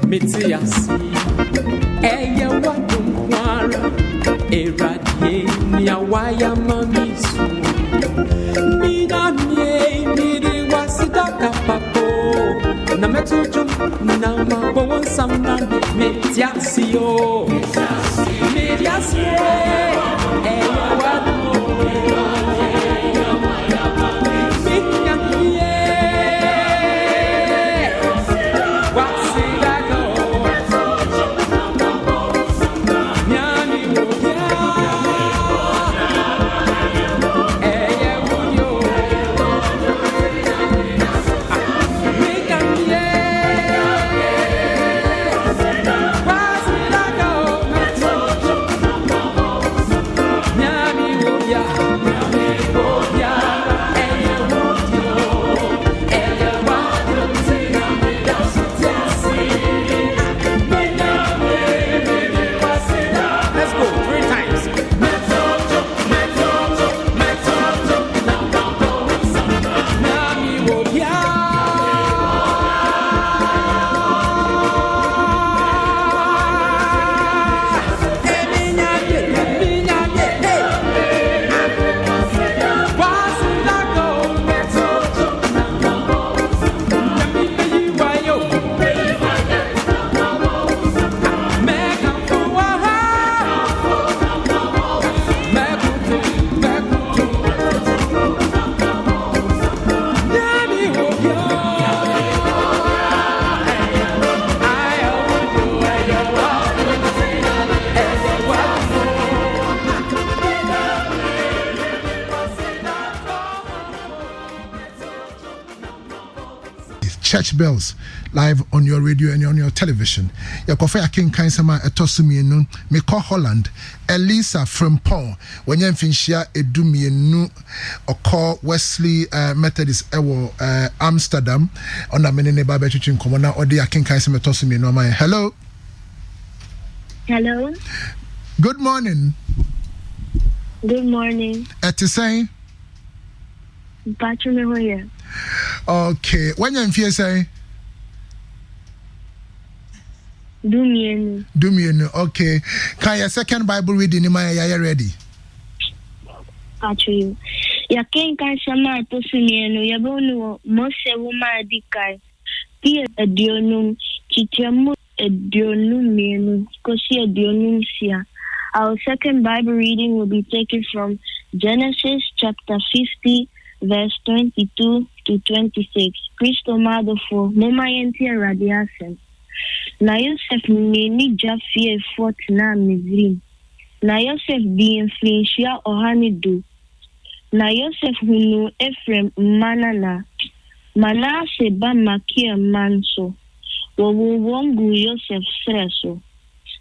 Metiasi, Eya Wadumwara, Eradie, Niawaya Mamisu, Minamie, Miri Wasidaka Papo, Nametujum, Nama, Bowen Samna, Metiasi, Metiasi, Eya Wadumwara. Church bells live on your radio and on your television. Yakofa King Kansama Etosumienu, Meko Holland, Elisa Frimpong, when you finishia Edumienu, Oko Wesley Methodist Ewo Amsterdam, on a menene Baba Church in Commona, or the King Kansama Etosumienu. Hello. Hello. Good morning. Good morning. Etisay. Patrick here. Okay, when you feel say Dumienu. Okay, can your second Bible reading in my ready? Patrick, ya ken kan sama to Dumienu ya bonu Mose woma dikai ti edionum chitiamu edionum mienu kosi edionum sia. Our second Bible reading will be taken from Genesis chapter 50 verse 22 to 26. Christo Madofo, Moma Yenti Radiasen. Na Yosef ni Jafie fort na Mizrim. Na Yosef being Flinchia Ohanidu. Na Yosef hunu Ephraim Manana. Manase ba Makia Manso. Wawu wongu Yosef Sreso.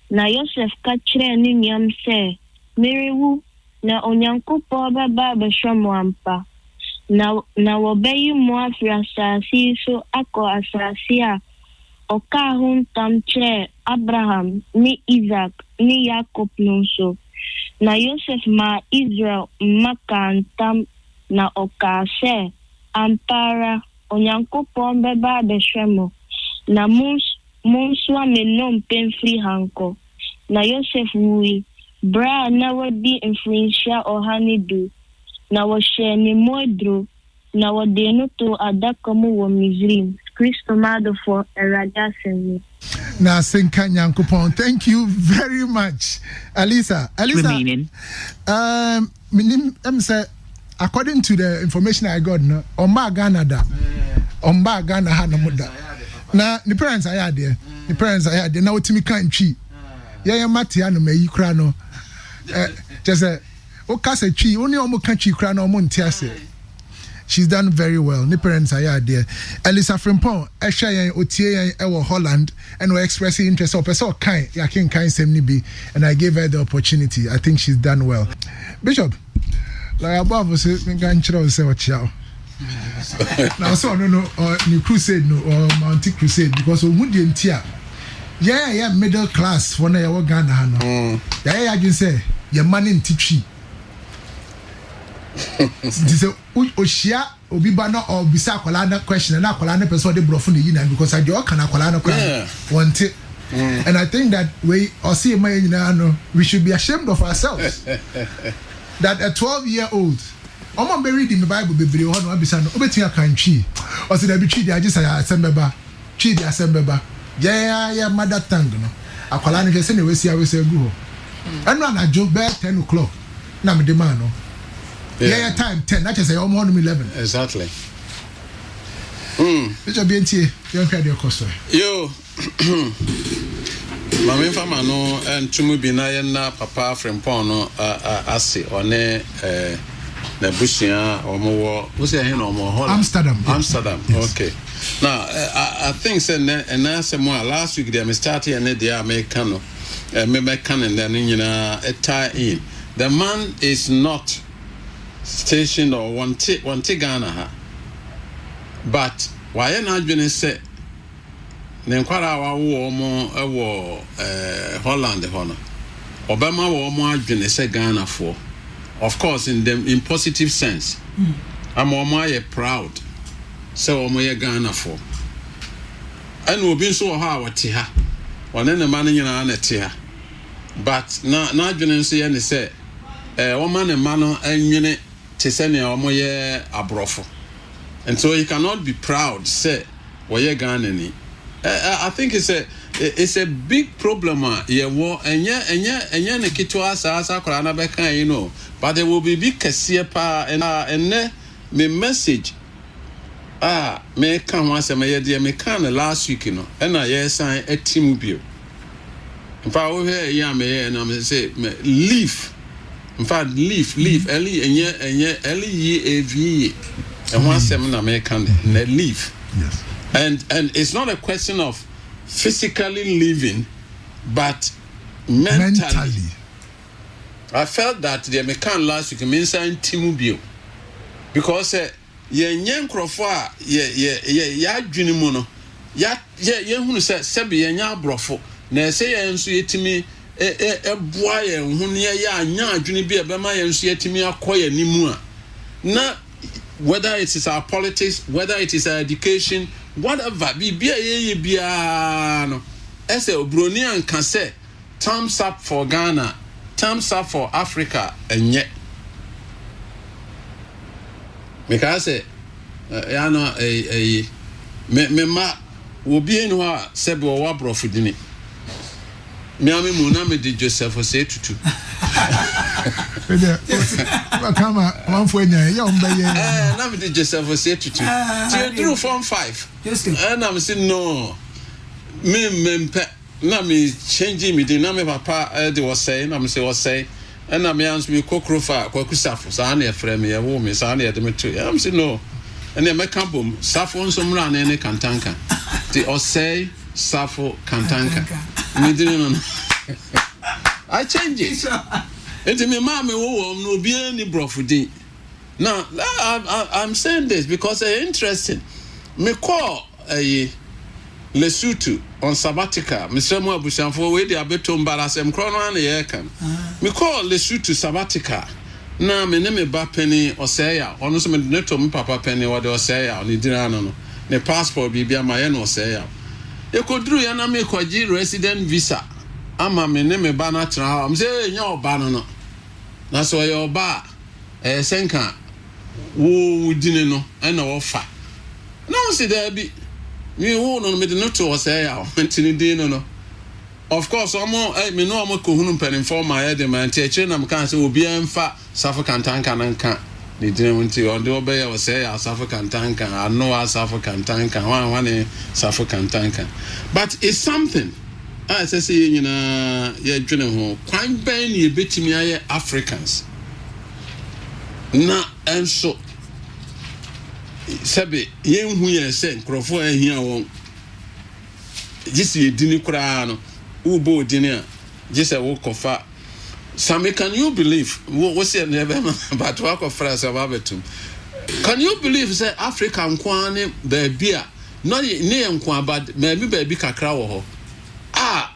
Na Yosef kachre ni nyam se. Miriwu na onyankupo baba beshomo ampa. Na wabeyi mwafri asasi so ako asasi a oka huntam che Abraham ni Isaac ni Jacob nonso. Na Yosef ma Israel makantam na oka se ampara onyankopon beba beshwemo. Na monswa menom penfri hanko. Na Yosef wui bra na wadi influencia ohanidu. Na washe ni modro na wadeno to adakamu wa Mizrim. Christo Madofo Eradasen. Na Senka Nyankopon. Thank you very much. Alisa, say according to the information I got, no, Omba Ghana da. Omba Ghana ha no muda. Na the parents are there. The parents are there. Na otimi kan twi. Ya mate anu me yi kra no. Just o kase twi, oni omo kan twi kra no omo ntiase. She's done very well. The parents are there. Elisa Frimpong, Esha yen otie yen ewo Holland and we expressing interest of person kind. Ya kin kind semni be and I gave her the opportunity. I think she's done well. Bishop, like above say me kan chiro say ochia. Now so no new crusade no or Mountain Crusade because o mu de ntia. Yeah, middle class for na ya Ghana no. Yeah, you say your money in titwi. This is Oshia obi ba na or bisa akwala na question na akwala na person de brofo na yina because I do can akwala na want it. And I think that we or see we should be ashamed of ourselves. That a 12-year-old I'm be reading the Bible bebre ho no abisa no obetia kan twi o se da bi twi dia gisa ya asembeba twi dia asembeba ya mother tongue no akwala na hwese na wesi awese gu ho eno na jo be 10 o'clock na me de man no yeah time 10 that is almost 11 exactly it's a BNT you can the cost yo mama fama no entumu bi na ye na papa frempon no ase one na bushia omo wo say here no omo Holland Amsterdam yes. Okay now I think say and na say more last week they started and they American no me can and then nyina tie in the man is not stationed or one Ghana ha but why na adwene say ne nkwara wa wo omo ewo Holland ho no obema wo omo adwene say Ghana for of course in positive sense I'm omo proud so omo ye Ghana for and obi so ha wate ha one ne man nyina na te ha but na adwene so ye ne say woman ne man no anwene te say ne omo ye abrofo and so he cannot be proud say wo ye Ghana ni I think it's a big problem yewo enye ne kitwa asa kwara na be kan you know but there will be big kese pa and me message me kan ho asem ye de me kan last week no and na ye san atimu bio in fact we hear ya me na me say leave in fact leave early enye early ye evi and ho asem na me kan leave yes and it's not a question of physically living but mentally. I felt that the American last week means timubio because ye nkrofo a ye adwene mu no ye hunu se be ye nya abrofo na se ye nso yetimi boa ye hu ne ye anya adwene bi e be ma ye nso yetimi akoye nimu a na whether it is our politics, whether it is our education, whatever, no. As a Bronian can say, thumbs up for Ghana, thumbs up for Africa, and yet, because say, me ma will be in wa sebo wa brofudini. Me ame muna me di Joseph say tutu. Come on for nya ya umba ye na me di Joseph say tutu ti through form 5 and I'm saying no me na me changing me di na me papa they was saying I'm say and na me answer me kokrofa kwakusafo sa na e frame ye wo me sa na e de me to I'm saying no and me ka bom safo nso mra na ne kantanka ti o say safo kantanka me di no I change it. And me mama no be any brofudi. Now I'm saying this because it's interesting. Me call Lesotho on sabbatical. Me say mo abusanfo we dey abeto mbarasem krono na ye kan. Me call Lesotho sabbatical. Na me ne me ba penny oseya. Ono so me neto me papa penny wo de oseya oni dira no. Ne passport bibia ma ye no oseya. E kodru ya na me kwaji resident visa. Ama me ne me ba na tra. Am say nya oba no. Na so ye oba senka wo dine no na wo fa. Na wo se da bi me wo no me de no to oseya. Ntini din no. Of course, me no am ko hunu pen inform my head man tie che na me kan say obi amfa South African nanka ni din wonti on de obey o say South African tanka ano South African tanka one South African tanka but it's something I say you know ye dwene ho kwan ban ni betimi aye Africans na enso sebe ye hu ye say nkrofo ahia won gisi edini kura no ubo dini just wo kofa Sammy, can you believe what's your name but work of France ababetum can you believe say Africa nkwane baby no ne nkwa but maybe baby kakra wo ho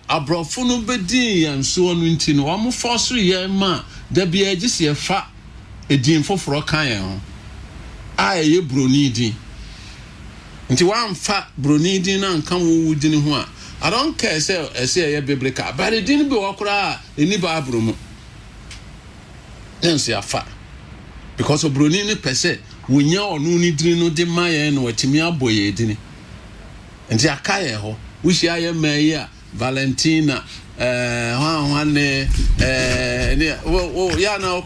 abrofo no bedin yanso no nti no am force ye ma da bia gise ye fa edin foforo kan ye ho ye broni din nti wamfa broni din na nka wo din ho a I don't care say biblical but it didn't be wakura any Bible mu nenso afa because of broni ni pese wonya onu ni din no de maye no watimi aboye din nti akaye ho wishi aye maye Valentina ne ya na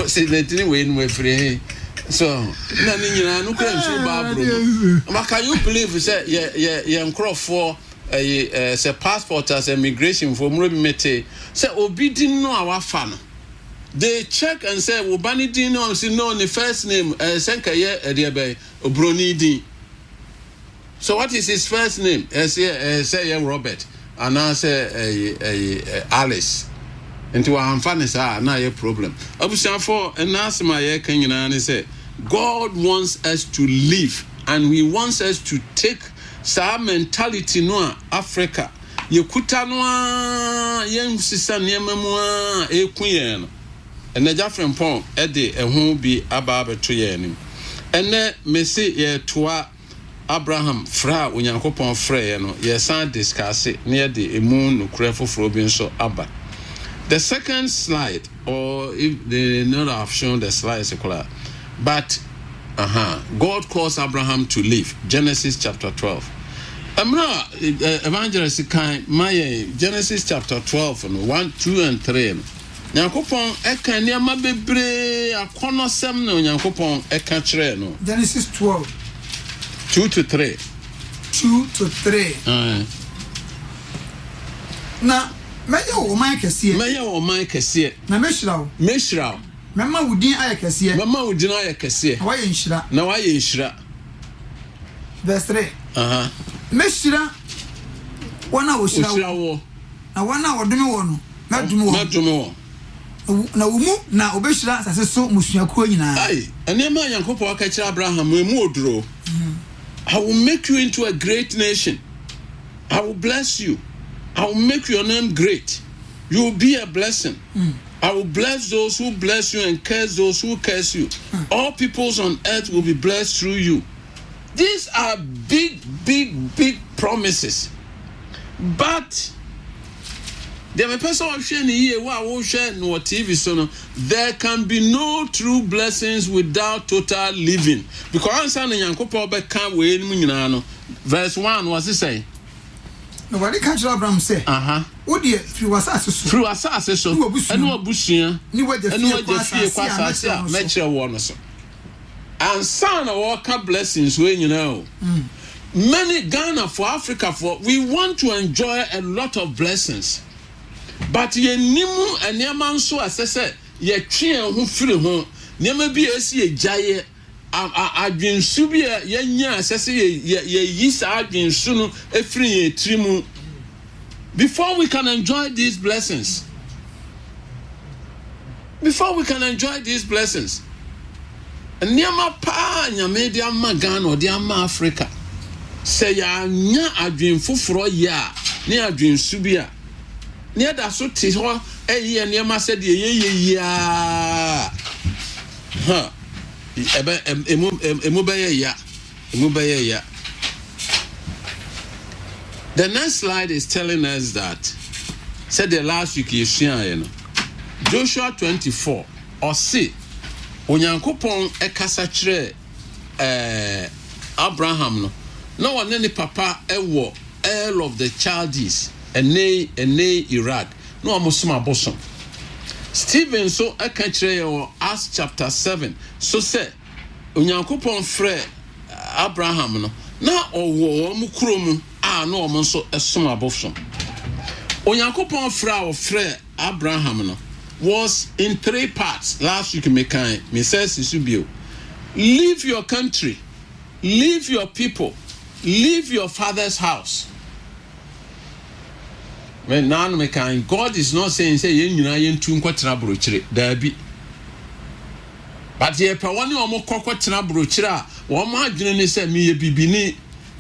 say netini we no free so na ni nyina no kra nso Bible but can you believe say ye nkrofo say passport as immigration for mete say obidin no awafa no they check and say obani din no say no the first name senka ye ediebe obroni din so what is his first name say Robert and I say Alice into our fairness na ye problem abusia for and ask my ye kan nyina ne say God wants us to live and he wants us to take sa mentality no Africa yekuta no yen sisa niema mu ekuye no ene jafren pon e de ehu bi aba beto ye nim ene mesi ye toa Abraham fra onyankopon fra ye no ye san discuss ne de emu no krefofro bi nso aba. The second slide, or if they not have shown the slide secular, but God calls Abraham to live. Genesis chapter 12. Evangelist kind my Genesis chapter 12 1, 2 and 3. Nyankopon eka niama bebre akonosem na Nyankopon eka kire no. Genesis 12 2 to 3. 2 to 3. Na meya wo man kese na meshira mema wudin aye kese na waye nshira verse 3 meshira wana wo shira wo na wana wodome wo no madum wo na wumu na obeshira asase so musuakuo nyina ai enema Yankopon aka kira Abraham emu oduro I will make you into a great nation. I will bless you. I will make your name great. You will be a blessing. I will bless those who bless you and curse those who curse you. All peoples on earth will be blessed through you. These are big promises. But the person who share here, who share no TV so there can be no true blessings without total living. Because answer Nyankopon be kan we mu nyina no. Verse 1 was it say? Nobody can tell Abraham say. Wo de through asase so. Enu abusua. Ni wa de fie kwasase a mekire wo no so. And son of blessings we nyina. Many Ghana for Africa for we want to enjoy a lot of blessings. But ye nimu enema nso asese ye twe ho firi ho nema bi esi ye gyaye adwensu bi ye nya asese ye yisa adwensu no efiri ye trimu before we can enjoy these blessings. Nema pa nyame dia magana odi ama Africa se ya nya adwen foforo ya ne adwensu bi a near that so tis ho eh near ma said ye The next slide is telling us that said the last week you know Joshua 24 or see Onyankopon ekasa kire Abraham no one any papa ewo Earl of the Chaldees ene Iraq no amosoma bosom Stephen so aka kire yo Acts chapter 7 so say Onyankopon frɛ Abraham no na owo mu kurom a no omo so esoma bosom Onyankopon frɛ Abraham no was in 3 parts. Last week me says Isubio, leave your country, leave your people, leave your father's house. When now me God is not saying say yen nyina yen tu nkwatena brochire da bi. But ye pa woni omo kokotena brochire a wo ma adwene ne say me ye bibini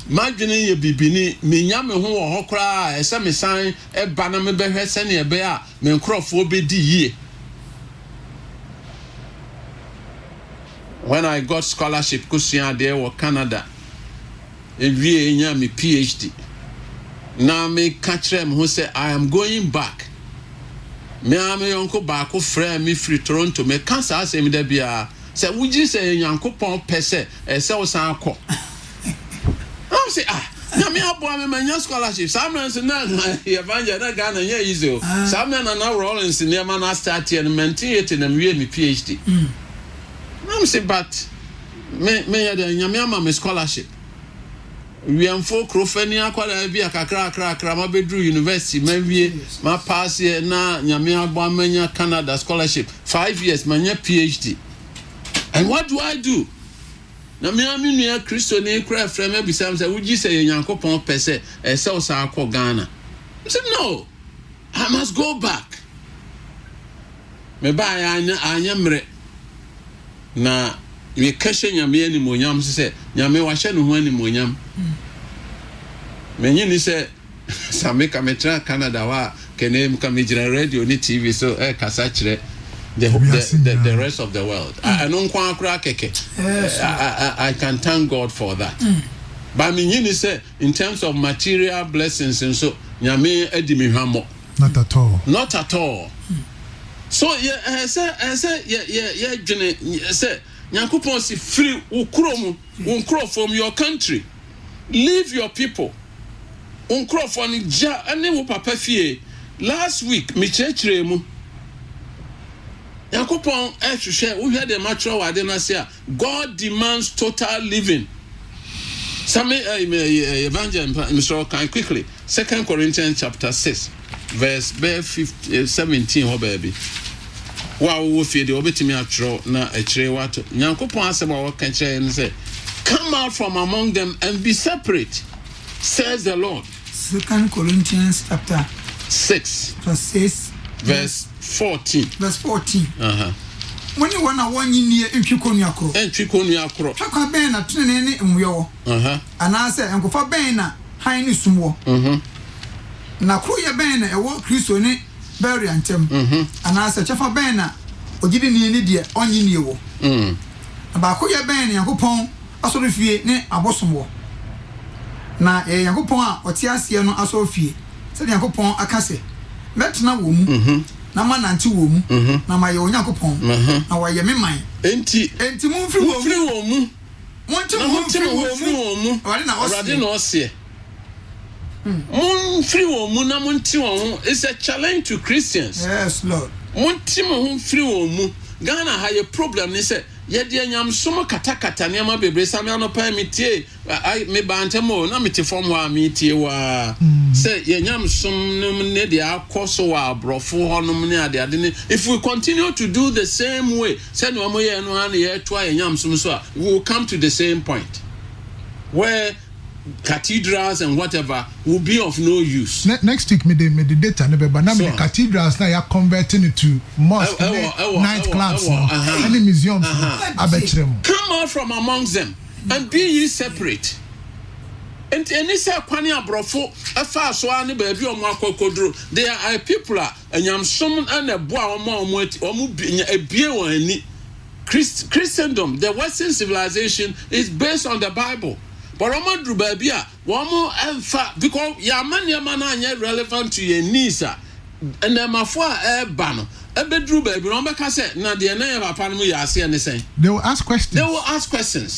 madwene ye bibini me nya me ho wo hokra ese me san e ba na me behwe se ne ebe a me nkrofo obedi yie when I got scholarship kusua there or Canada ewie nya me PhD na me catch them who say I am going back me uncle back friend me free Toronto me cancer asem da bia say would you say Yankopon pese e say o san akọ I say na me abo me manya scholarship Samuel na evangel na Ghana nya easy o Samuel na Rollins ne ma na start here maintain it na me PhD I'm say but me ya de nyame ama me scholarship we am for krofani akwala bia kakra ma bedru university ma wie ma pass here na nyame abo amanya Canada scholarship 5 years manya PhD and what do na me aminu Kristo ne kra frame bisam say would you say Yankopon pese e say o sa akọ Ghana I said no I must go back me ba anya mre na we kashe nyame animonyam say nyame wa hye no ho animonyam menyi ni say sameka metra Canada wa kenem kamejira radio ni TV so kasa kire the rest of the world I don't kwa keke I can thank God for that but menyi ni say in terms of material blessings and so nyame edi me hwamo not at all so yeah dwene say Yankopon si free ukromu unkro from your country leave your people unkro from ja ane wo papa fie last week me chechire mu Yankopon ehwehwe wo hwe de matro wade na say God demands total living some evangel Mr. Can quickly 2 Corinthians chapter 6 verse 17 ho baby wow wo fie de obetimi atro na ekire wato Yankopon asema wo kan kire ne say come out from among them and be separate says the Lord. 2 Corinthians chapter 6 verse 14 when you wanna one year entwikonu akro twakwa ben na tene ne mwewo ana say enkofa ben na han ne sumwo na kro ye ben na ewo Kristo ne burial antem ana say chafa ben na ogidi ne de onyi ne ewo ba ko ye ben na Yankopon asoro fie ne abosomwo na Yankopon a ote ase no asoro fie se Yankopon akase metna wo mu na mananti wo mu na maye Yankopon na waye me man enti mu mfiri wo mu monti wo mu wade na ose free wo na monti wo is a challenge to Christians. Yes Lord. Monti mo free wo Ghana ha ye problem ni say ye de anyam somo katakata ne ma bebre same anopa mitie me bantemo na mete form wa mitie wa say ye nyam som ne de akoso wa abrofo honom ne ade ne if we continue to do the same way say no mo ye no an ye to ye nyam som so we will come to the same point where cathedrals and whatever will be of no use. Next week, me the data ne be na me the cathedrals na ya converting it to mosque, night clubs, any museums. Come out from amongst them and be ye separate. And any say kwani abrofo afa so ani ba bi omo akokodro there are people and yam som and a boa omo ebie won ani. Christendom, the Western civilization is based on the Bible. But Roman Babia, one more emfa because your money man relevant to your niece, and then my four banner. A bedroom baby, Romaka said, now the name of Panama, you see anything. They will ask questions.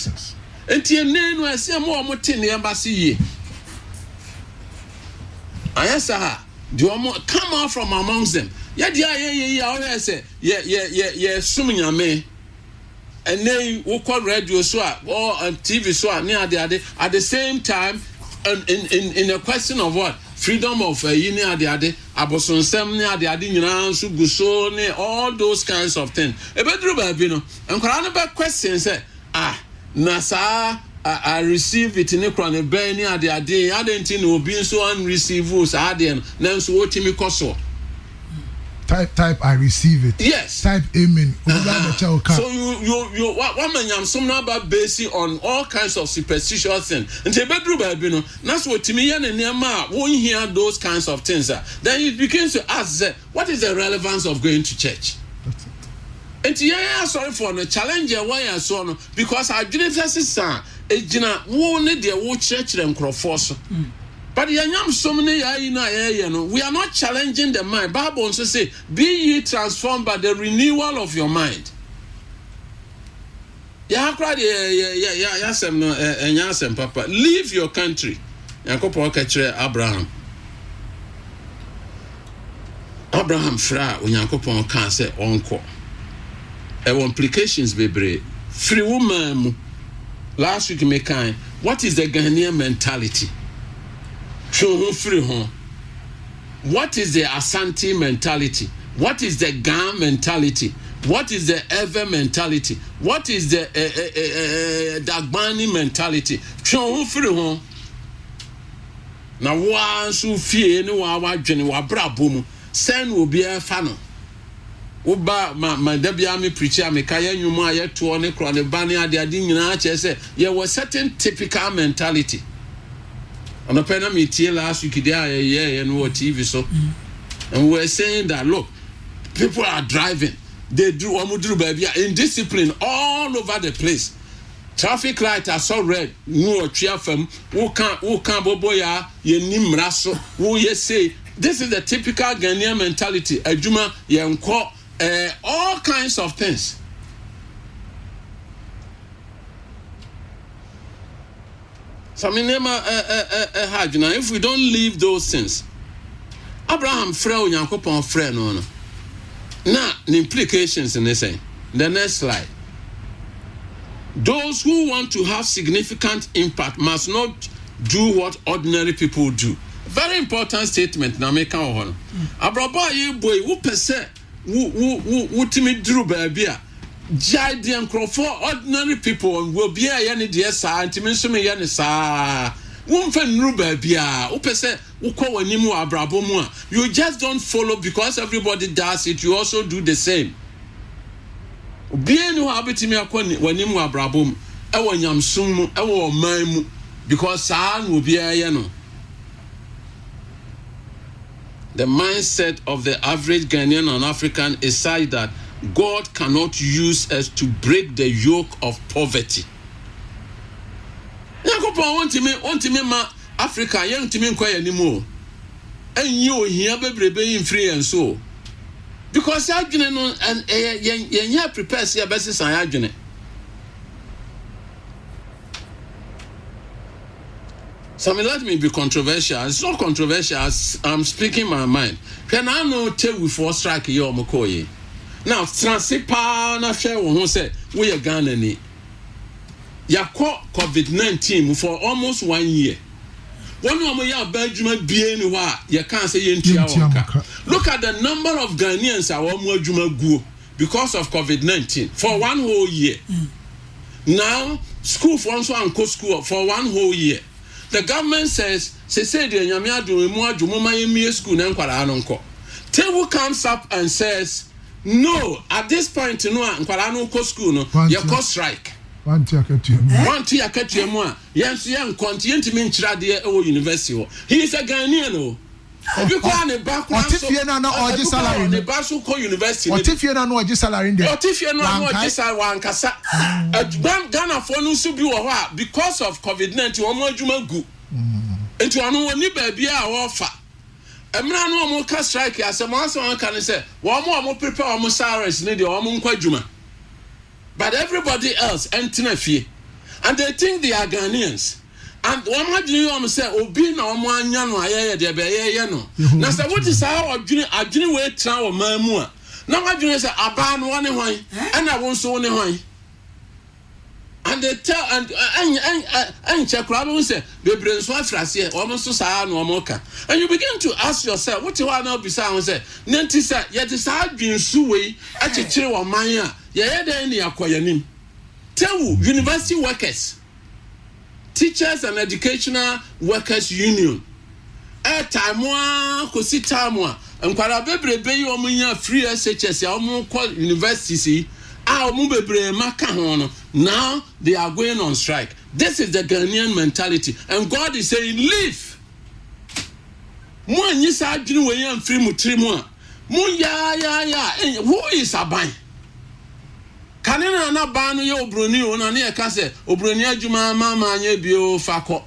Yes. And your name will see more tin the embassy. I answer her, do you come out from amongst them? Yeah, say, yeah, assuming your me. And then we call radio so or TV so near at the same time in a question of what freedom of near the aboson sem near the nyina so guso ne all those kinds of things e bedru ba bi no enkora no ba question say na sa I receive it in a crown and burn near the ade adenti no obi so un receive so ade na so wotimi koso type I receive it. Yes. Type amen. So you what man yam some number based on all kinds of superstitious things. And the bedroom baby no. That's what me and Nema won't hear those kinds of things. Then it begins to ask what is the relevance of going to church? And yeah, sorry for the challenge why I saw no because I didn't say ejina wo ne de wo church them cross. But yanyam so many we are not challenging the mind. Bible also say, be ye transformed by the renewal of your mind. Papa. Leave your country. Abraham fra Onyankopon kan say onko. Implications bebre. Free woman. Last week me kind. What is the Ghanaian mentality? What is the Asante mentality? What is the Gan mentality? What is the Ever mentality? What is the Dagbani mentality? Na wa so fie ni wa dwene wa brabom sen obi e fa no wo ba ma da bia me preacher me kaya nwuma ye to ne kro ne bane ade nyina che se ye was certain typical mentality. And a me tie last week there and what TV so. And we're saying that look, people are driving. They do baby indiscipline all over the place. Traffic lights are so red. No triafem. Who can't boboya ye nimraso. Who ye say this is the typical Ghanaian mentality. Ejuma yenko all kinds of things. So if we don't leave those things, Abraham frɛ Onyankopɔn frɛ no. Now the implications in this thing. The next slide. Those who want to have significant impact must not do what ordinary people do. Very important statement. Now make on. Abraba ye boy who pese who timi duru baby. Giant for ordinary people will be a yani dear sa and me yani sa won't ruba bia upese uko wanimu abrabomua. You just don't follow because everybody does it, you also do the same. Bien no habitimi akoni wanimu abrabom ewo nyamsum ewo manmu because sa will be a yano. The mindset of the average Ghanaian and African is such that God cannot use us to break the yoke of poverty. Yakopon want me ma Africa young to me kwaya anymore. And you here bebrebe in free and so. Because ya gene no and ya prepare see best san ya gene. So let me be controversial. It's not controversial. I'm speaking my mind. Can I know tell we for strike your mokoye? Now, Transipa na share who say we are Ghana ni. Ya COVID-19 for almost 1 year. One woman ya Benjamin bien wa ya can't say look at the number of Ghanaians are more juma go because of COVID-19 for 1 whole year. Now, school for also and school for 1 whole year. The government says say the nyamia do mo adwuma yemi school na nkwara anonko. Tewu comes up and says no, at this point, no, nkwala no go school no, you go strike. One tia ketuemu. Yes, young continent me nchira de e university. He is a Ghanaian no. Obi kwa ne back one so. Otifie na oji salary ne ba so ko university. Otifie na oji salary there. Otifie na oji salary wan kasa. Ghana for no so bi wo ho because of COVID-19 omo adwuma gu. Enti ono woni ba bia a wo fa. Emra no mo ka strike asem aso an kan say wo mo prepare mo salaries ne de wo mo nkwa dwuma. But everybody else entina fie. And they think they are Ghanaians. And one more you say obi na omo anya no ayeye de be yeye no. Na say what is how adwini we tra wo man mu a. Na adwini say aba no one hwan. And I won so one hwan. And they tell and check we say bebre nso afrase o mo so saa no mo ka. And you begin to ask yourself what you want now be say nanti say ye de saa adwinsu we a chekire wo man a ye den ne yakoyanim. Tewu university workers, teachers and educational workers union time one kosi time one nkwara bebrebe yi omunya free SHS ya omu call universities omu bebre maka ho no. Now they are going on strike. This is the Ghanaian mentality, and God is saying leave. Mo anyi sa adwene we yan free mutiri mu a mo ya who is aban Kanena na ba no ye obroni o na ne ka se obroni adwuma mama anya bio fakọ.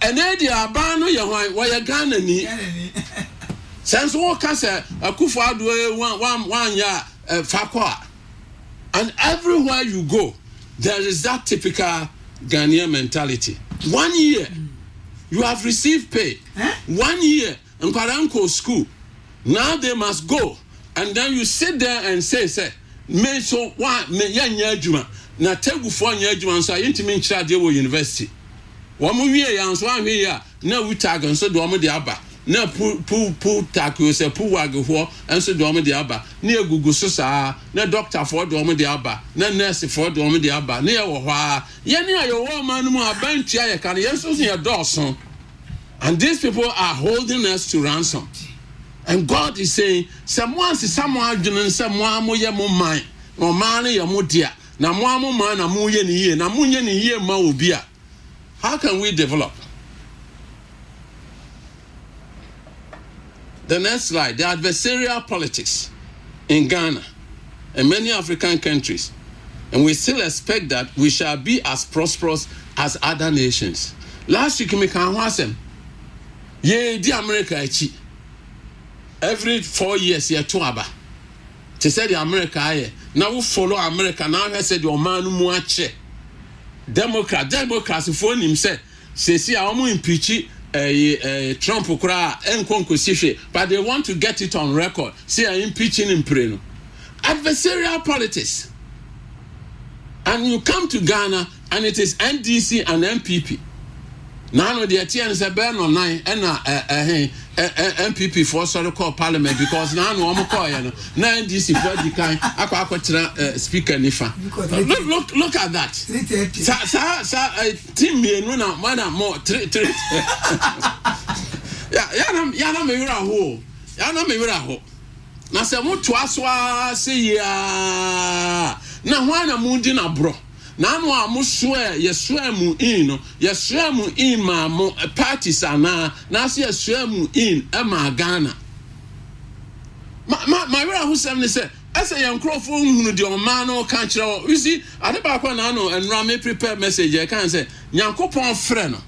Ene di aba no ye hwan wo ye Ghana ni. Sense wo ka se Akufo Addo wan ya fakọ. And everywhere you go there is that typical Ghanaian mentality. 1 year you have received pay. 1 year nkwaranko school. Now they must go. And then you sit there and say me so why me yanya adwuma na tegufo nya adwuma so ayentimi nkyira de wo university wo mo wie ya so ahwe ya na wutag nso de wo mo de aba na pu takyo se pu wagho nso de wo mo de aba na egugu so saa na doctor for de wo mo de aba na nurse for de wo mo de aba na ye wo hɔ a ye ne ayo wo man mu abantua ye kan ye so ye dɔɔso. And these people are holding us to ransom. And God is saying, someone adwene someone mo ye mo man, no man ye mo dia, na mo amo man na mo ye ni ye, na mo ye ni ye ma obi a. How can we develop? The next slide, the adversarial politics in Ghana and many African countries. And we still expect that we shall be as prosperous as other nations. Last week me kan wasem. Ye di America echi. Every 4 years you to aba. They said the America aye. Now we follow America. Now I said your man mu ache. Democrats for him say see I want impeach Trump kura enkonko sihwe, but they want to get it on record. Say I impeaching him preno. Adversarial politics. And you come to Ghana and it is NDC and MPP. Now the TN say burn on 9 and MPP for sorry call parliament because now no mo call you na NDC for the kind akwa speaker nifa. Look at that. Sa team me no na madam more 3 ya na me wira ho. Ya na me wira ho. Na se mo to aso se ya na hwan na mu di na bro. Na no a mo swear yeswear mu in no yeswear mu in ma mo parties ana na se yeswear mu in e ma Ghana my brother who say asa yan crofo hunu de o ma no kan kire wo you see ade ba kwa na no enra me prepare message e kan say Nyankopon frɛ no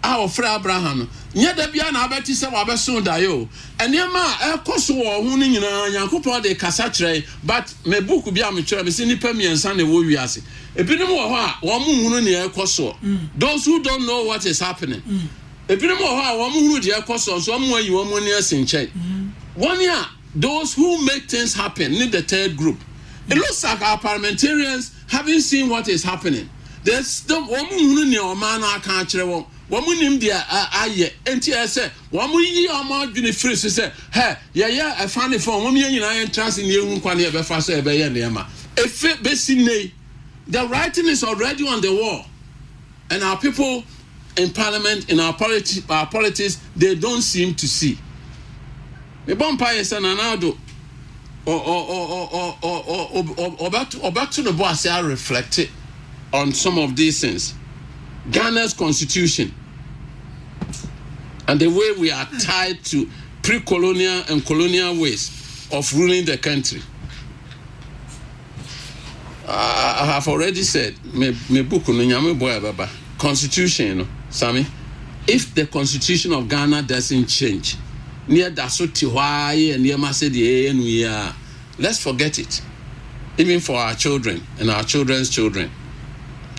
a o frɛ Abraham no nya da bia na abeti se wa beso da yo enema e koso wo hu ni nyina Nyankopon de kasa kire but me book bia me kire me se nipa miensa na wo wiase ebinim wo ho a wo mu hunu ne e koso those who don't know what is happening ebinim wo ho a wo mu hunu de e koso so mo ayi wo mu ne asinche one year those who make things happen need the third group. It looks like our parliamentarians haven't seen what is happening. There's the woman who knew a man I can't tell woman him there aye enti say woman yi am adwene free say hey yeah a funny phone woman yin na entrance in you nkwa na e be fa so e be ye na ma efe be sinne the writing is already on the wall and our people in parliament in our politics they don't seem to see. Me bompa yes na nado or back to the boss I reflect on some of these things. Ghana's constitution and the way we are tied to pre-colonial and colonial ways of ruling the country. I have already said me book no nyame boy baba constitution no Sammy, if the constitution of Ghana doesn't change near dasoti hwaye and near masedi we are, let's forget it. Even for our children and our children's children,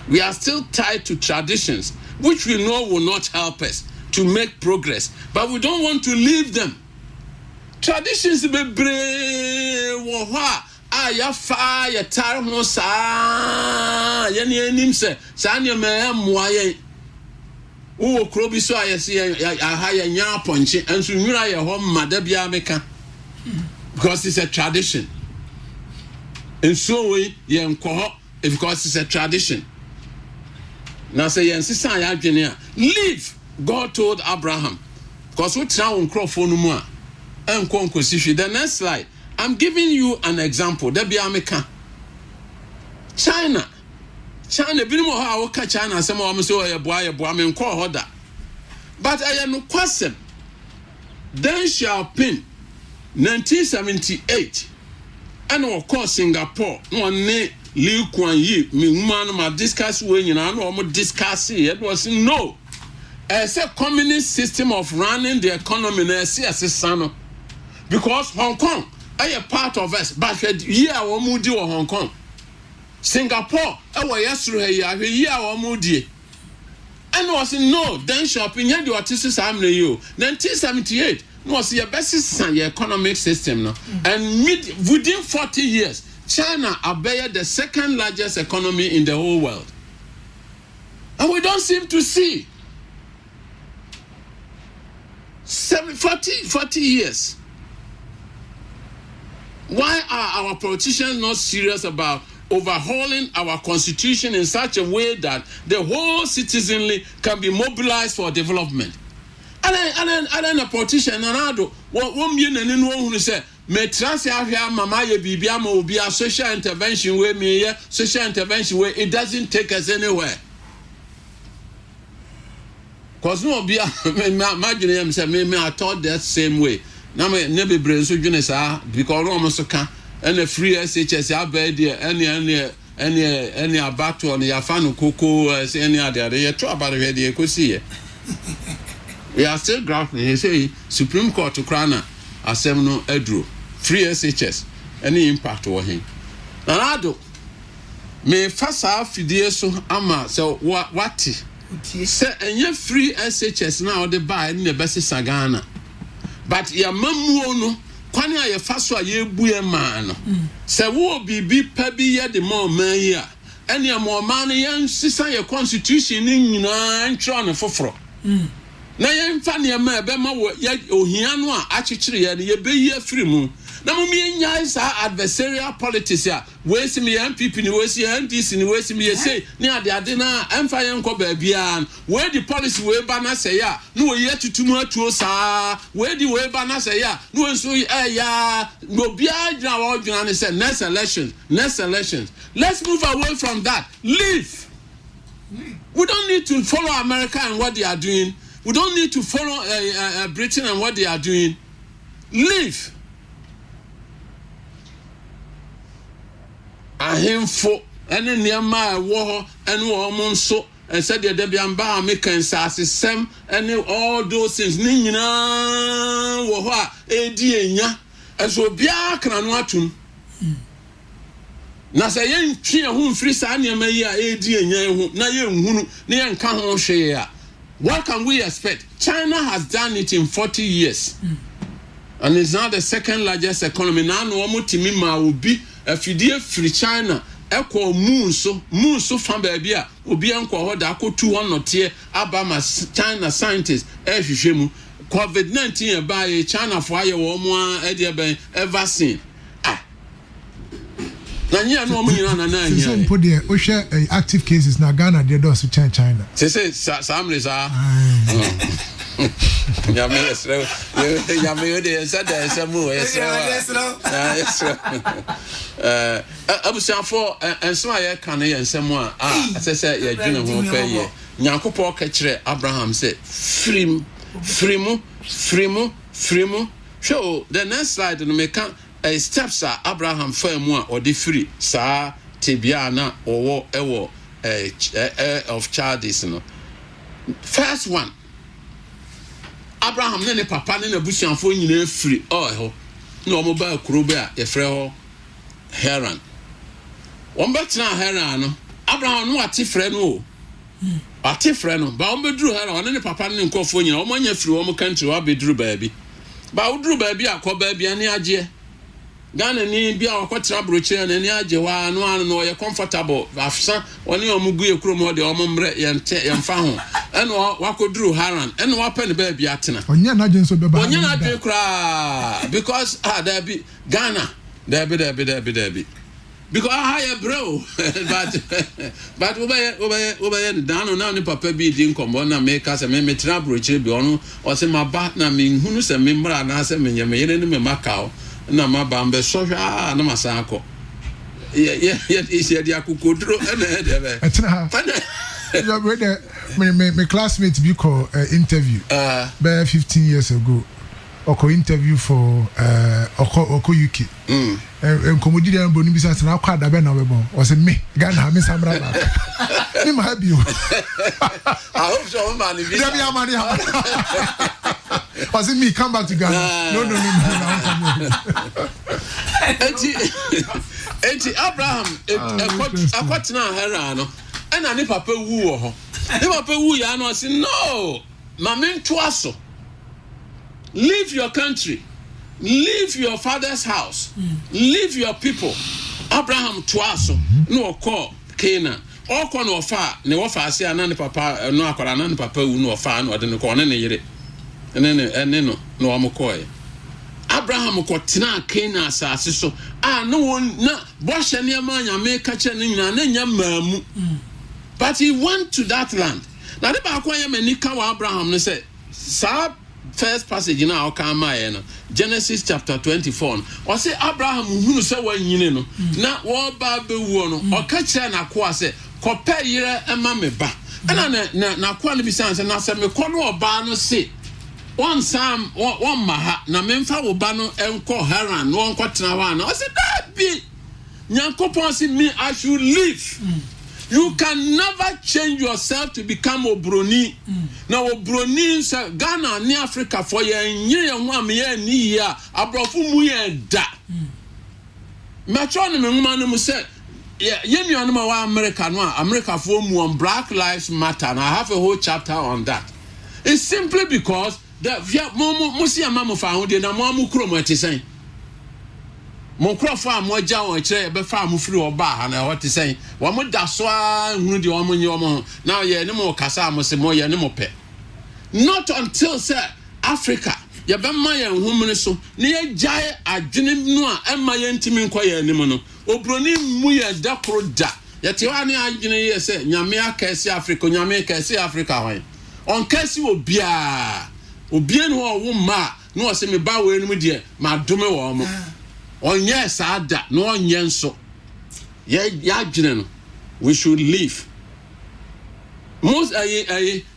we are still tied to traditions which we know will not help us to make progress, but we don't want to leave them. Traditions be brave wo hwa ya fa ya tar ho sa ya ne anim se sa ne ma moaye wo kro bi so ayese ha ya nya ponche enso nwura ye ho mada bia meka because it's a tradition. And so we because it's a tradition. Now say yen ya adwene leave. God told Abraham because we try on crop for no more. The next slide. I'm giving you an example. There be America. China binom ha wo ka China some am so ye boa me nko hoda. But I am no question. Deng Xiaoping 1978 and of course Singapore no ne Lee Kuan Yew me woman ma discuss we nyina no mo discuss it was no as a communist system of running the economy na as no because Hong Kong are part of us but here we mudi o Hong Kong Singapore e wo yesro here we mudi and was no then shopping here the artists amne you 1978 was your best your economic system no and within 40 years China are the second largest economy in the whole world and we don't seem to see 40 years. Why are our politicians not serious about overhauling our constitution in such a way that the whole citizenry can be mobilized for development? And then a politician and I do what woman and no one who say me trans ya mama ye bibia ma obi a social intervention where me social intervention where it doesn't take us anywhere. Cause no be imagine him say me I thought that same way. Now me never brain so dwene sa because no so can and the free SHS abed there any about on ya fan koko say any other you try about here dey go see. We are still grappling. He say Supreme Court to Krana asem no edro free SHS any impact on him. Na do me fasa fidie so ama so what say enye free SHS now the buy in the best Sagana but ya mamuo no kwani aye faso aye bu e man no say wo bibi pa bi ye de mo man yi a ene mo man no yan sisa ye constitution ni nyina ntro no foforo na ye mfa ne ma be ma wo ye ohia no a akyekere ye ne ye be yi afiri mu na mo me nya isa adversarial politics ya we si me MPP ni we si NDC ni we si me say ni ade na emfa ye nko ba bia we di policy we ba na say ya no we ye tutumu atuo sa we di we ba na say ya no we so ya go bia gina wo gina ne say next elections let's move away from that. Leave. We don't need to follow America and what they are doing. We don't need to follow Britain and what they are doing. Leave. Ahemfo ene niama ewo ene wo mo nso said the debiamba American sasem ene all those things ni nyina wo ho a edi enya eso bia kana no atum na say yen twe ho mfiri sa niama yi a edi enya hu na ye nhunu na ye nka ho hwe ya. What can we expect? China has done it in 40 years and it's now the second largest economy. Now no mo timi ma obi afidie free China eko moon so fan baby a obi enko ho da akotu onote abama China scientists ehwehwemu COVID-19 eba China for aye wo mo a de ben ever seen na nya no mo nyina na nya so mpo de o hwe active cases na Ghana de do so China say samle sa ya me esre ya me de said there some yes abusiafo enso aye kan ye nsem a asese ye dwene ho pa ye nyankopɔ ka kire Abraham say frimu show the next slide no me kan steps are Abraham famu a odi free sa tebia na owo ewo of Chaldees no. First one, Abraham ne papa ne busuafo nyina free ho na omo ba kuro be a ye frɛ ho Haran. Won betena Haran no Abraham no ate frɛ no ate frɛ no ba on beduru Haran ne papa ne nkofo nyina omo nya free omo country wa beduru baabi ba uduru baabi akɔ baabi ani agye Ghana ni bia wakwatra broche na ni agye wa no ye comfortable afsa oni omugu ye kuro mo de omumre ye mfa ho eno wakoduru Haran eno wapa ne baabi atena onya na dwen so beba onya na dwen kra because there be Ghana there be because higher bro but obaye down na ni papa bi di nkombo na make us me tra broche bi ono o se maba na me hunu se me mra na se me nyame yene ne me makao na mabambe sohwa na masako ye isi dia kukodro na de be my classmate be call interview 15 years ago oko interview for oko UK komodi dem bonu bisa se na kwa da be na we bon o se me Ghana me samra ba me ma happy o I hope so man visa dem ya mani ha o se me come back to Ghana no enti Abraham akwatena hera no ena ne papa wu wo ho ne papa wu ya no say no ma me nto aso leave your country, leave your father's house, leave your people. Abraham twaso no call Canaan. All corner of far, ne wafa say anani papa no akwara anani papa wu no fa no de no ko ne yire. Ene no amokoy. Abraham ko tena Canaan asase so no na bohye ne ma nyame ka che ne nyina na nya mamu. But he went to that land. Na de ba kwa ye mani ka wa Abraham no say sa first passage na okama no Genesis chapter 24 o say Abraham hunu se wanyine no na wo ba bewu no o ka kire na ko ase kopa yire ema me ba na ko no bi san se na se me ko no oba no se one sam one maha na memfa wo ba no enko Haran no onko tena wa na o say that be Nyankopon say me I should live. You can never change yourself to become Obroni. Now Obroni say Ghana ni Africa for ye nye ho am ye ni here abrofu mu ye da. Matron me huma no mu say ye nuanu ma wa America no America for mu on Black Lives Matter and I have a whole chapter on that. It's simply because the mo si amamo fa ho de na mo kuro mo etisen. Mon crofo amoja won kire be fa amufiri oba ha na what is saying wo mo da so hunu de wo mo nyi wo mo now ye ne mo kasa amose mo ye ne mo pe not until say Africa ye be ma ye nhumene so ne ye jae adwene no a emma ye ntimi nkwa ye anim no obroni mu ye da kro da ye te wa ne adwene ye say nyame akase Africa nyame akase Africa wan on kase obia no wo ma no o se me ba we enum de ma dome wo mo onye sada no onye nso ya dwene no we should leave most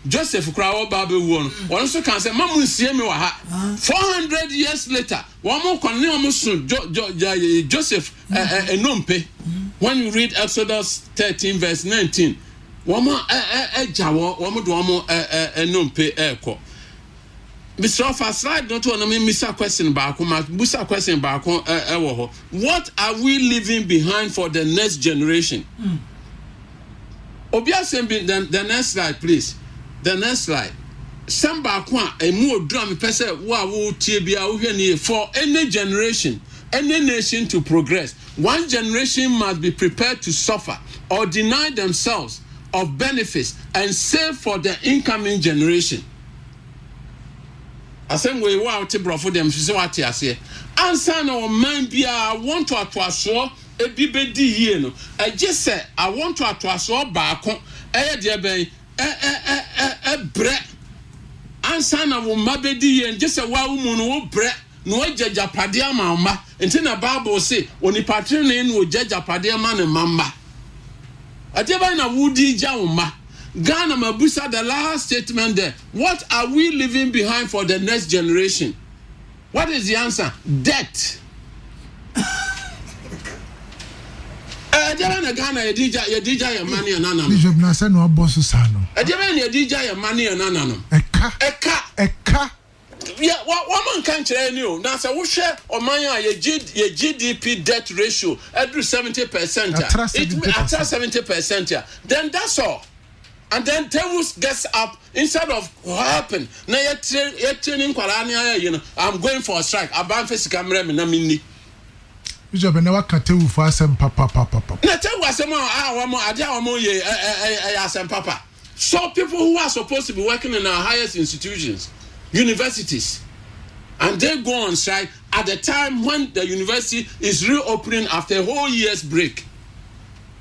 Joseph krawo ba be wo no won so kan say mamu nsie me wa ha 400 years later one mo kwane o mo so Joseph enompe when you read Exodus 13 verse 19 one mo ejawo one mo do one mo enompe eko Mr. Offer, slide not to me miss a question back, busa question back what are we leaving behind for the next generation? Obia the next slide, please. The next slide. Some back a more drum person for any generation, any nation to progress. One generation must be prepared to suffer or deny themselves of benefits and save for the incoming generation. Asem we wa out brofo dem so what ase ansa na o man bia want to atoaso ebi bedi hie no eje se I want to atoaso baako eye de ben bre ansa na wo ma bedi hie je se wa umu no wo bre no jajapade ama enti na Bible say onipatre no jajapade ama ne mamba ade ban na wudi ja wo ma Ghana Mabusa, the last statement there. What are we leaving behind for the next generation? What is the answer? Debt. Ghana yedija your money and nana. Bishop Nasa no boss sano. Yedija your money and nana. Eka. Yeah, one man can't tell you. Now, so we share or my GDP debt ratio at 70%. At 70%. Then that's all. And then Tewus gets up instead of what happened. Now you're training Kwarania, you know. I'm going for a strike. I'm bound for camera and I'm in. Bishop never can tell you for some papa. Now tell us some papa. So people who are supposed to be working in our highest institutions, universities, and they go on strike at the time when the university is reopening after a whole year's break.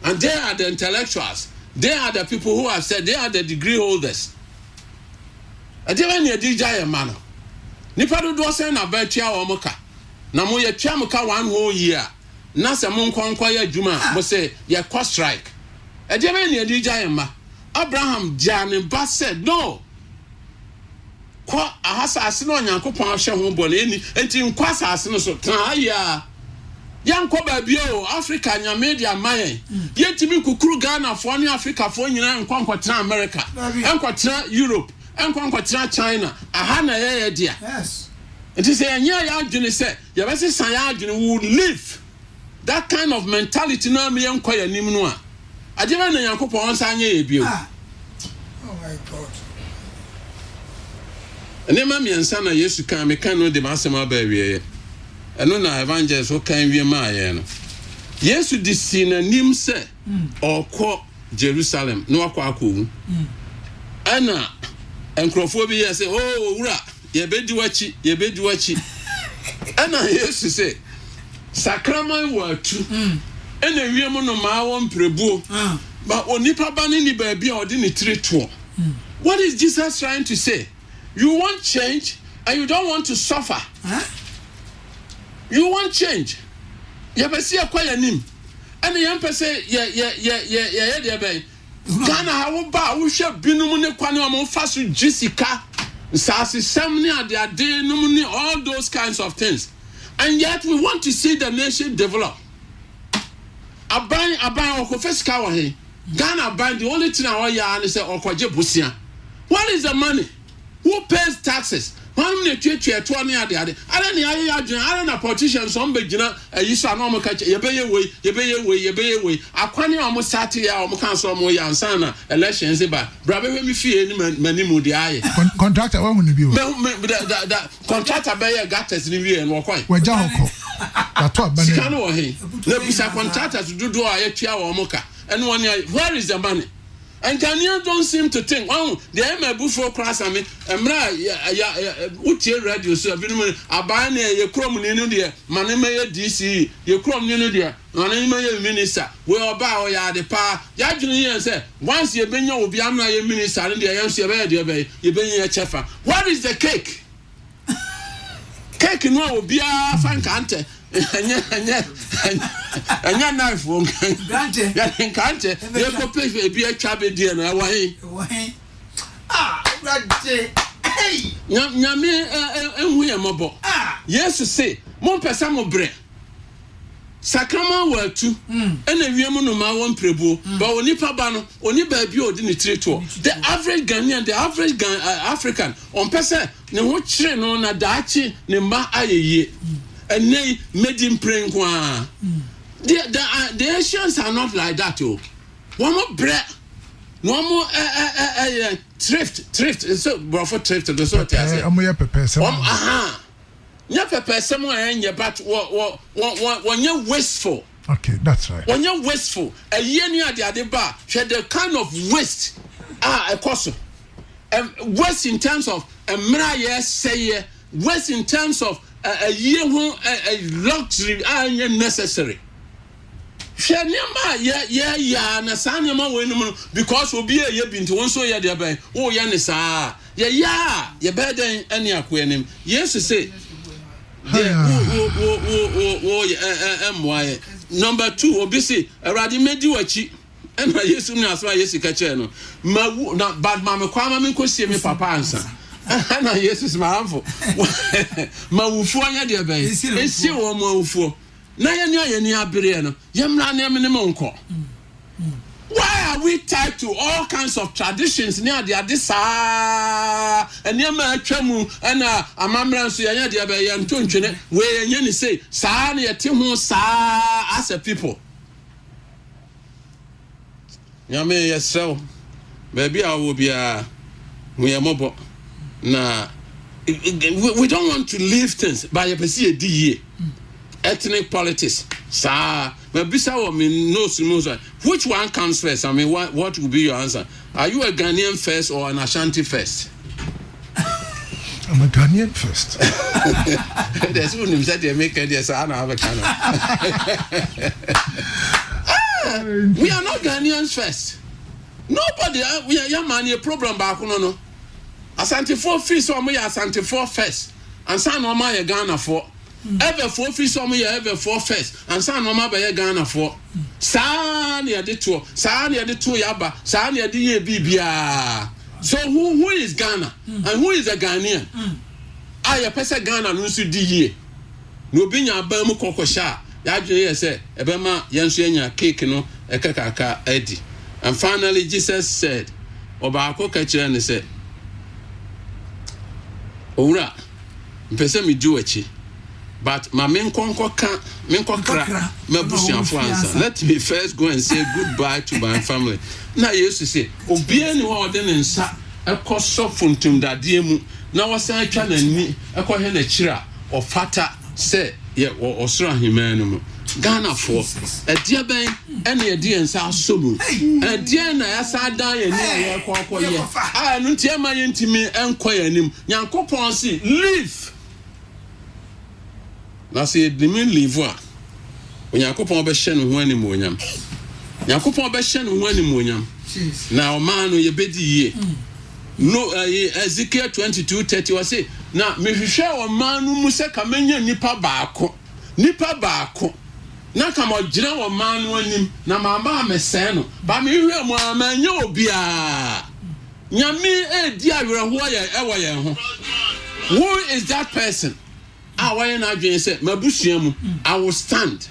And they are the intellectuals. They are the people who have said they are the degree holders. I didn't need DJ man. Nipa do say na betia o moka. Na mo ye twa moka 1 whole year. Na se mo nkonkwa ya adwuma mo say ye cost strike. I didn't need DJ man. Abraham Jani Bass said no. Kwa ahasase no Nyankopon ahwe ho bone eni enti nkwa asase no so ya yankwa baabia o Africa nyame dia mayen yetimi kukuru Ghana fo ne Africa fo nyina nkwankwa America nkwa Europe nkwa China aha na ye dia yes it is a nya ya adwene se ye be se san ya adwene would live that kind of mentality na me yankwa ya nim no a adema na Nyankopon nsa anya ye bio oh my god enema miensa na Yesu kan me kan no de masema ba wiye eno na evangelist o kan wie ma ye no Yesu di sina nim se okọ Jerusalem no akọ akọ ana enkrofo bi ye se oh wura ye bedi wachi ana Yesu se sakraman watu ena wie mo no ma won prebuo ba onipa ba ni ba bia odi ni tire. What is Jesus trying to say? You want change and you don't want to suffer. You want change. You be see akwa nim. And you say yeah there be. Ghana how ba wo hwe binum ne kwane o mo fa so Jessica. Sasi semni ade num ni all those kinds of things. And yet we want to see the nation develop. Aban okofesika wa he. Ghana ban the only thing I ya na say okoje bosia. What is the money? Who pays taxes? One minute to any other. I don't know politicians, some beginner, you saw no more catch ye be away. I can't almost sat here or council more and sana elections about brother me fear many moody eye. Contractor, what will you be? The contractor by a gatters in the and walk away. Where Jahoko? That's what Banano, hey. There is a contractor to do a chair or mocha. And 1 year, where is the money? And Ghanaians don't seem to think, oh, the MA before class, I mean, Uti radio, so Abane, your chrome in India, Manema DC, your chrome in India, Manema minister, we are bow ya the pa. Yajuni said, once you been your Biamna minister, and the Yamsia, you been your chef. What is the cake? Cake no be a fan cante. Anya knife won gante ye ko pay be a chabe dia na wa he gante hey nyame enhu ye mobo Yesu say mon pesa mo bre sakrama watu ena wiem no ma won prebu ba oni pa ba no oni ba bi odi ni tire to the average Ghanaian the average African on pesa ne ho kire no na daachi ne ma ayeye and they made him praying. The Asians are not like that, oh. One more bread, one more thrift. So, for thrift, the sort of thing. You prepare someone and you but when you're wasteful. Okay, that's right. When you're wasteful, a year near the other bar, the kind of waste. A cost. Waste in terms of a mra say waste in terms of a year a luxury necessary. Shanima na sanima wenum because obi a ye binti won so ye de ban o ye ne saa ye beden ani akwenim Yesu say number 2 obi say Awurade medi wachi ena Yesu ni aso Yesu ka che no na bad mama kwama me kosie me papa ansa ana Jesus ma amfo mawufu anya de ban esi wo mawufu na ye ni abere no ye mra na me ne monko. Why are we tied to all kinds of traditions near the adisa and near my tramu and amamran so ye de be ye ntontwene we ye ni say sa na ye te ho sa as a people. Nyame yesrew baby a wo bia we mobo na we don't want to leave things by a pesi edi ethnic politics sa mabisa wo me no simoza which one comes first. I mean what will be your answer? Are you a Ghanaian first or an Ashanti first? I'm a Ghanaian first. There's one who said they make it yes I don't have a kind of we are not Ghanaians first. Nobody we are young man a problem back no Asante for free so me Asante for first and san no ma Ghana for ever for free so me ever for first and san no ma be Ghana for sa na de to ya ba sa na de ye bibia So who is Ghana and who is a Ghanaian? I person Ghana no so di yie. No bi nya ba mu kokosha. Ya dwene say ebema yenso enya cake no ekakaka edi. And finally Jesus said, Obaako ka kire ne say, Owura, mpese me du achi. But my main kra mabusianfo answer. Let me first go and say goodbye to my family. Na used to say, Obia ni wa ode ne nsa ekoso funtum dade mu na wasan atwa nani ekohe na kira ofata say ye osoro ahemanu mu. Ghana for a dear ben any idea and sa somu. A dear na yasa dan ye ni akwa ye. Ah no tie ma ye ntimi enko ye nim. Nyankopon si leave. Na say the mean leave wa. Onyankopon be hye no ho anim onyam. Nyankopon be hye no ho anim onyam. Na o man no ye bedi ye. No Ezekiel 22:30 was say na me hwehwe o man no mu se ka menya nipa baako. Na kama gira wo man no anim na mama amese no ba me hwe mo amanya obia nyame edi awerho ye ewo ye ho. Who is that person? Why na adwen say mabusua mu I will stand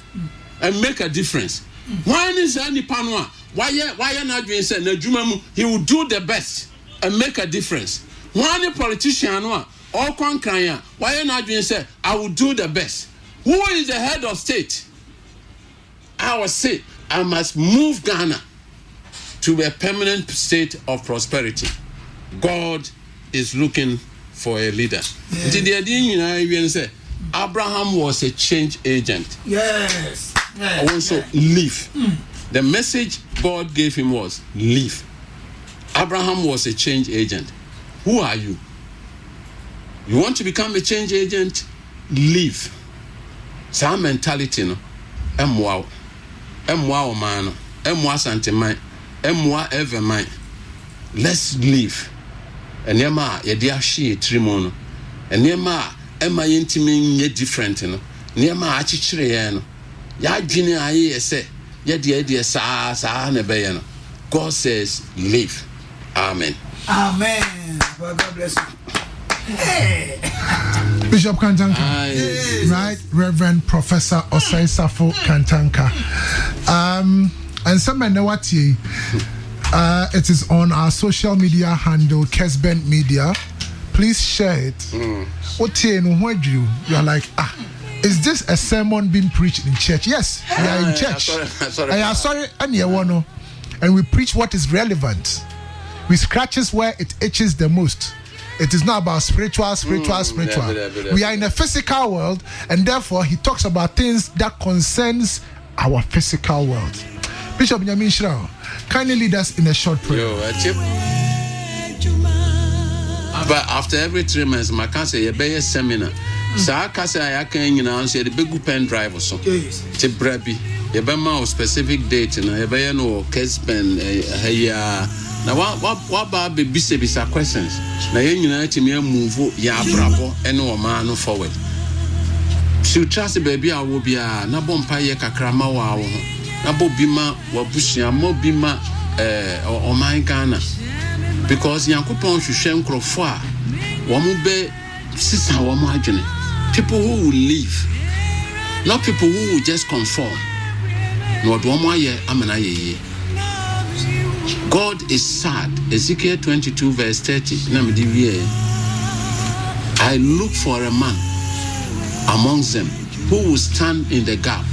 and make a difference. Why is any panwa? Why na adwen say na dwuma mu he will do the best and make a difference. Why politician no all kwankran why na adwen say I will do the best. Who is the head of state? I will say I must move Ghana to a permanent state of prosperity. God is looking for a leader. Say Abraham was a change agent. Yes. Also leave. The message God gave him was leave. Abraham was a change agent. Who are you? You want to become a change agent? Leave. Some mentality no. Emwa man. Emwa santeman. Emwa everman. Let's leave. Enema yedi ahye trimono. Enema ema yentimi nye different no. Enema achichire ye no. Ya dwene aye say yedi saa na be ye no. God says leave. Amen. Amen. God bless you. Hey. Bishop Kantanka, right? Reverend Professor Osei Safo Kantanka. And some know what it is on our social media handle, Kesbent Media. Please share it. You are like, is this a sermon being preached in church? Yes, we are in church. Sorry, and we preach what is relevant. We scratches where it itches the most. It is not about spiritual. We are in a physical world, and therefore he talks about things that concerns our physical world. Bishop Benjamin Shirao, kindly lead us in a short prayer. But after every 3 months, my cancer, you be a seminar. So I can say I can announce the big pen drive or so. To Brabby, you be my specific date, and you be no case pen. Now what about the bisa questions? Now you know to me move ya bravo and no man forward. So trust the baby I will be a na bompa ye kakrama wa na bobima wa bushia mobima o my Ghana because Yankopon hwehwe nkrofo a wo mo be sisa wo mo adwene. People who will leave, not people who will just conform. No do mo aye amana ye. God is sad. Ezekiel 22 verse 30. I look for a man amongst them who will stand in the gap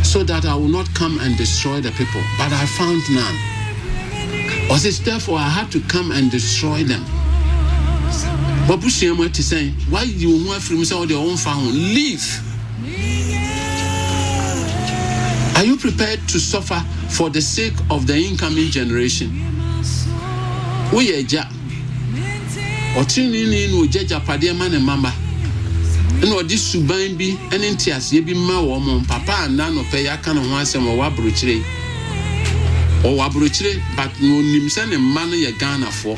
so that I will not come and destroy the people. But I found none. Or says, therefore I had to come and destroy them. But Bushiam to say, why you want from all their own family? Leave. Are you prepared to suffer for the sake of the incoming generation? We are ja. Otini no jaja pade man and mama. No this suban bi enentias ye bi ma wo mo papa and no pay aka no ho asem wo abrochire. O abrochire but no nimse ne man ye Ghana for.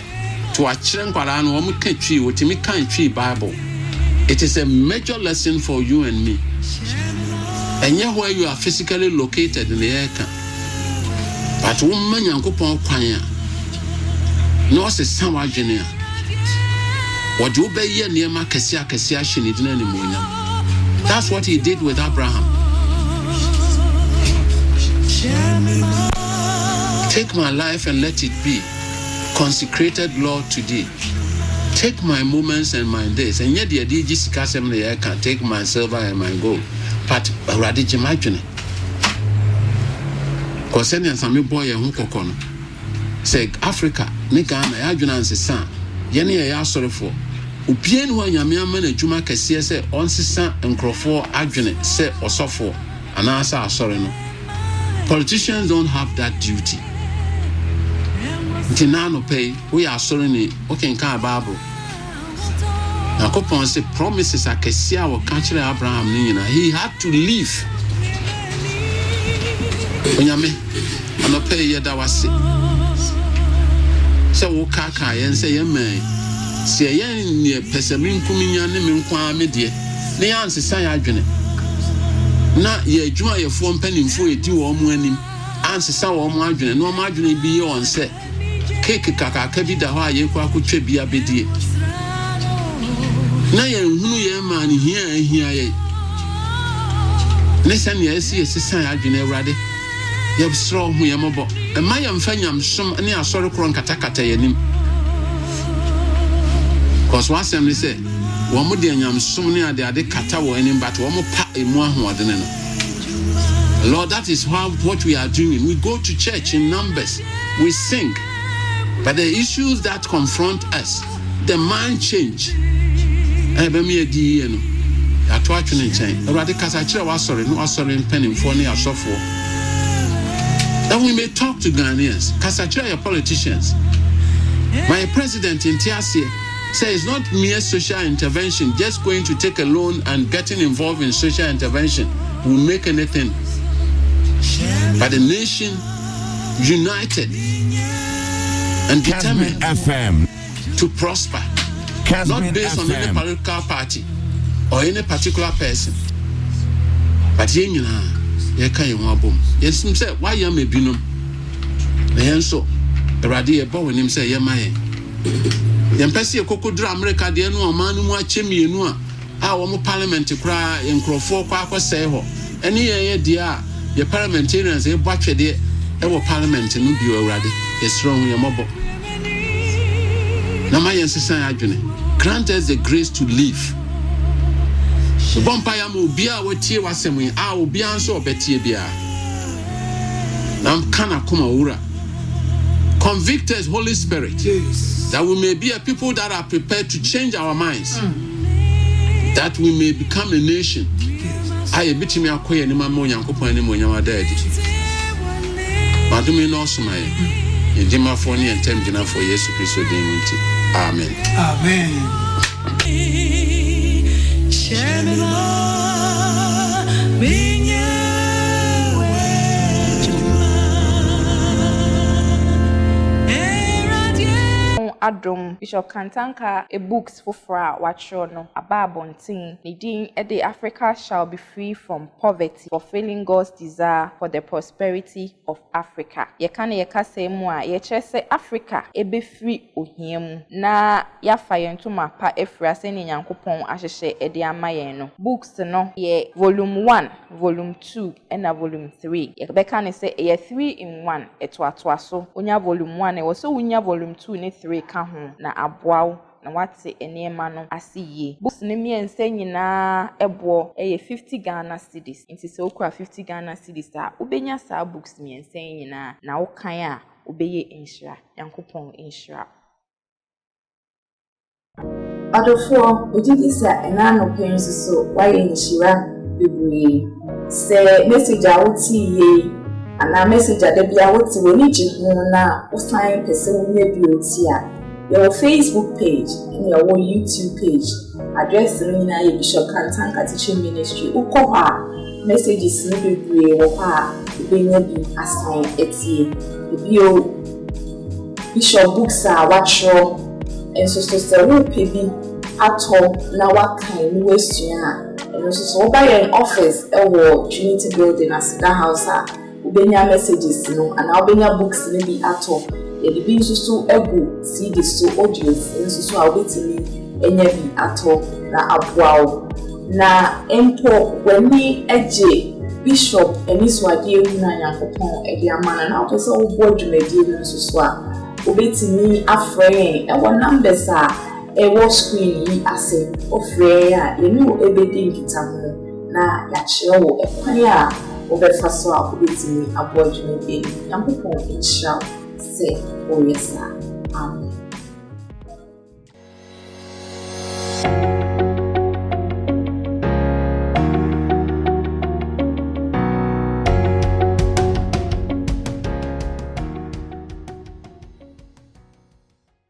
To akire nkwara no wo ka twi wotimi kan twi Bible. It is a major lesson for you and me. And yet where you are physically located in the air, but woman Yankopon kwanya No se some adwene a. What do be ye near ma kesia shini dina ni munyam. That's what he did with Abraham. Take my life and let it be consecrated, Lord, today. Take my moments and my days. And yet the DG I can take my silver and my gold. But already imagine. Concerning some boy who cocono. Say Africa, Ghana, Ajuna and Sisa. Yeni ya sorry for. Upien who yamia man juma kesiye se on Sisa and Crawford Ajune se osofo. And answer sorry no. Politicians don't have that duty. Tinano pay, we are sorry, okay, can Bible. Now, Copon say promises are Kessia or country Abraham Nina. He had to leave. Onyame, I'm not pay yet. That was it. So, Kaka and say, man, say, yen near Pessamin Kumian and Kwame dear. The answer say, I journey. Not ye joy a phone penny for it, you or winning. Answer so margin, no margin be on set. Cake kaka kebi da hwa ye kwa kutwe bia bedie na ye hunu ye man hia ye ne san ye esi san adwene awrade ye bsro hu ye mobo e ma ye mfa nyamsom ne asore kro nkatakata yanim cause one assembly say wo mo de nyamsom ne ade kata wo anim but wo mo pa emu ahoɔden no. Lord, that is what we are doing. We go to church in numbers, we sing. But the issues that confront us, the mind change. That we may talk to Ghanaians, Kasachira your politicians. My president in Tiasie says it's not mere social intervention, just going to take a loan and getting involved in social intervention will make anything. But the nation united and determined to prosper, not based on any political party or any particular person. But you can't wabum. Yes, say why you may be no. And so the radia bow when him say Yamae. The Empesi Coco Dram America, the annual man who watch me in our parliament to cry in Crawford Quaco Seho. And here, dear, the parliamentarians, a watch a day, our parliament and be already. Yes, wrong, your mobile. Now, my society grant us the grace to live. The Bompire will be our tear was saying, I will be answered better. Now, Kana Kumaura. Convict us, Holy Spirit, that we may be a people that are prepared to change our minds, that we may become a nation. I bet me acquire any more young couple anymore. You are dead. Madame Nosma, in Jimaphony and Temjina for Jesus Christ. Amen. Amen. Adom Bishop Kantanka a books for watcher no ababontin needing the Africa shall be free from poverty, fulfilling God's desire for the prosperity of Africa. Ye kase mwa ye chese Africa ebe free ohiem na ya fayentu mapa efrase ni nyankopon ahehye ede amaye no. Books no ye volume 1, volume 2 and volume 3. Ye beka ne se ye 3 in 1 etwa so. Onya volume 1 e wo so unya volume 2 ne 3 na aboaw na wate enema no asiye. Books ne miense nyina ebo 50 Ghana cedis. Nti se okura 50 Ghana cedis a ubenya sa books miense nyina na wokan a ubeye inshira yankopon inshira. Adofo ojidisa enano penso so why inshira bebre se message a woti ye ana message a de bia woti woni jihu na o find person we beauty a your Facebook page and your YouTube page. Address na ye Bishop Kantanka Teaching Ministry. Ukoha messages no bebre wo ha ebenya bi assign etie. Bio Bishop books a watcho enso so wo pebi ato na wakan ni wesua. Enso so buy an office ewo Trinity Building Asida House a ubenya messages no and ubenya books ni bi ato yɛde bi nso so egu CD so audios nso so a wobɛtumi enya bi ato na aboa wo na mpo w'ani agye Bishop Eniswadi Ehuna Nyankopɔn ɛde amana na wopɛ sɛ wobɔ dwumadie no nso so a wobɛtumi afrɛ ɛwɔ numbers a ɛwɔ screen yi ase ofrɛ a yɛne wo ɛbɛdi nkitaho na yɛakyerɛ wo ɛkwan a wobɛfa so a wobɛtumi abɔ dwumadie no Nyankopɔn nhyira sɛ woyɛ saa. Amen.